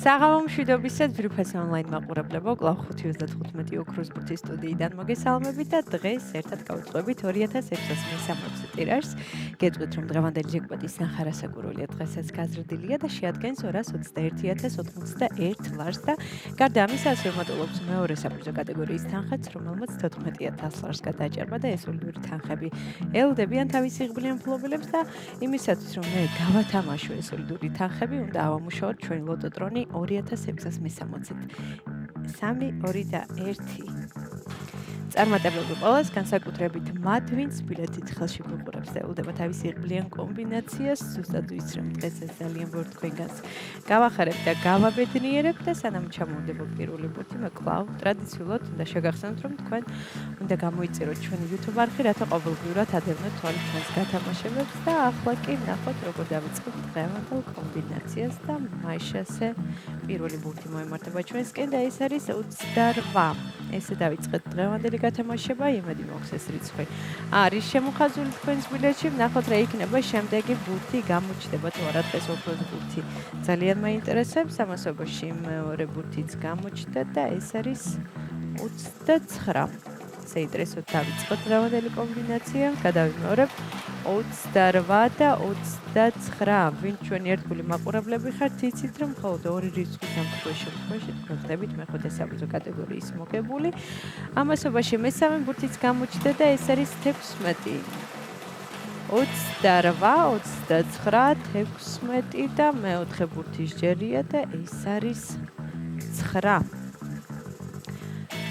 საღამო მშვიდობისა ძვირფას ონლაინ მაყურებლებო, კვლავ 5:35 ოქროს ბურთის სტუდიიდან მოგესალმებით და დღეს ერთად გავუწყობთ 2016 ტირაჟს. გეტყვით, რომ დღევანდელი ჯეკპოტის ნახარასაგურულია დღესაც გაზრდილია და შეადგენს 221,081 ლარს და გარდა ამისა ასევე მატულობს მეორე საპრიზო კატეგორიის თანხაც, რომელმაც 14,000 ლარს გადააჭარბა და ეს სოლიდური თანხები ელოდებიან თავის იღბლიან მფლობელებს და იმისათვის, რომ მე გავათამაშო ეს სოლიდური თანხები, უნდა ავამუშაოთ ჩვენი ლოტოტრონი 2660-ით. 3, 2 და 1. წარმატებები ყველას, განსაკუთრებით მათ, ვინც ბილეთით ხელში გვიყურებს და ელოდება თავის იღბლიან კომბინაციას, ზუსტად ის რომ დღეს ეს ძალიან ბევრ თქვენგანს გავახარებ და გავაბედნიერებ და სანამ ჩამოვდება პირველი ბურთი, მე კვლავ ტრადიციულად უნდა შეგახსენოთ, რომ თქვენ უნდა გამოიწეროთ ჩვენი YouTube არხი, რათა ყოველდღიურად ადევნოთ თვალით ჩვენს გათამაშებებს და ახლა კი ნახოთ, როგორ დავიწყებთ დღევანდელ კომბინაციას და მაშასე პირველი ბურთი მოემართება ჩვენსკენ და ეს არის 28. ესე დავიწყეთ დღევანდელი გათამაშება, იმედი მაქვს ეს რიცხვი არის შემოხაზული თქვენს ბილეთში, ვნახოთ რა იქნება შემდეგი ბურთი, გამოჩნდება თუ არა დღეს ოქროს ბურთი. ძალიან მაინტერესებს, ამასობაში მეორე ბურთიც გამოჩნდა და ეს არის 29. საინტერესოდ დავიწყოთ დღევანდელი კომბინაცია, გადავიმეორებ 28 და 29. ვინ ჩვენი ერთგული მაყურებლები ხართ, იცით რომ მხოლოდ ორი რიცხვის სამხრივ შემთხვევაში თქვენ ხდებით მეხუთე საპრიზო კატეგორიის მოგებული. ამასობაში მესამე ბურთიც გამოჩნდა და ეს არის 16. 28, 29, 16 და მეოთხე ბურთის ჯერია და ეს არის 9.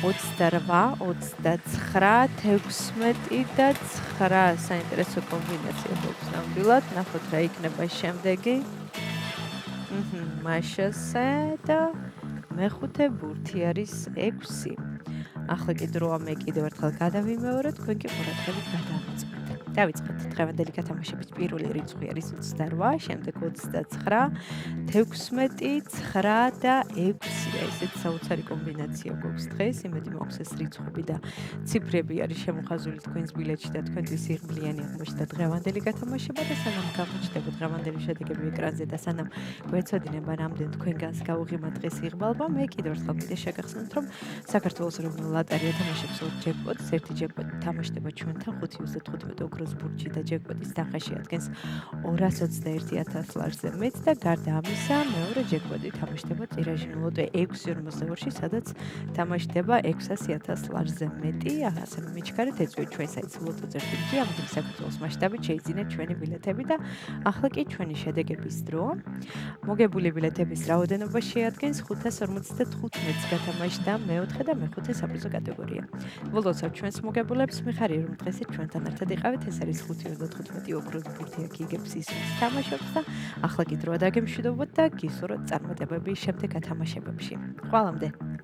28, 29, 16 და 9. საინტერესო კომბინაცია გვაქვს ნამდვილად. ნახოთ რა იქნება შემდეგი. მაშასე და მეხუთე ბურთი არის 6. ახლა კი დროა მე კიდევ ერთხელ გადავიმეორე, თქვენ კი ყურადღებით გადავიწყეთ. დავიწყეთ დღევანდელი გათამაშების პირველი რიცხვი არის 28, შემდეგ 29, 16, 9 და 6. ესეთი საოცარი კომბინაცია გვაქვს დღეს. იმედი მაქვს ეს რიცხვები და ციფრები არის შემოხაზული თქვენს ბილეთში და თქვენთვის იღბლიანი აღმოჩნდა დღევანდელი გათამაშება და სანამ გამოჩნდება დღევანდელი შედეგები ეკრანზე და სანამ გვეცოდინება რამდენ თქვენგანს გაუღიმა დღეს იღბალობა, მე კიდევ ერთხელ მინდა შეგახსენოთ, რომ საქართველოს ეროვნული ლოტარია თამაშობს 2 ჯეკპოტს. ერთი ჯეკპოტი თამაშდება ჩვენთან 5/15 ოქროს ბურთში და ჯეკპოტის თანხა შეადგენს 221,000 ლარზე მეტს და გარდა ამისა, მეორე ჯეკპოტი თამაშდება ტირაჟიან ლოტო 6/42-ში, სადაც თამაშდება 600,000 ლარზე მეტი. ასე მიჩქარეთ, ეწვევით ჩვენ საიტს ლოტოზე ერთი, ამიტომ საქართველოს მასშტაბით შეიძინეთ ჩვენი ბილეთები და ახლა კი ჩვენი შედეგების დროა. მოგებული ბილეთების რაოდენობა შეადგენს 555-ს გათამაშდა მეოთხე და მეხუთე საპრიზო კატეგორია. ვლოცავ ჩვენს მოგებულებს, მიხარია რომ დღეს ჩვენთან ერთად იყავით. ეს არის 5/15 ოქროს ბურთი აქ იგებს ის თამაშობს და ახლა კი დროა დაგემშვიდობოთ და გისურვებთ წარმატებები შემდეგ გათამაშებებში. ხვალამდე.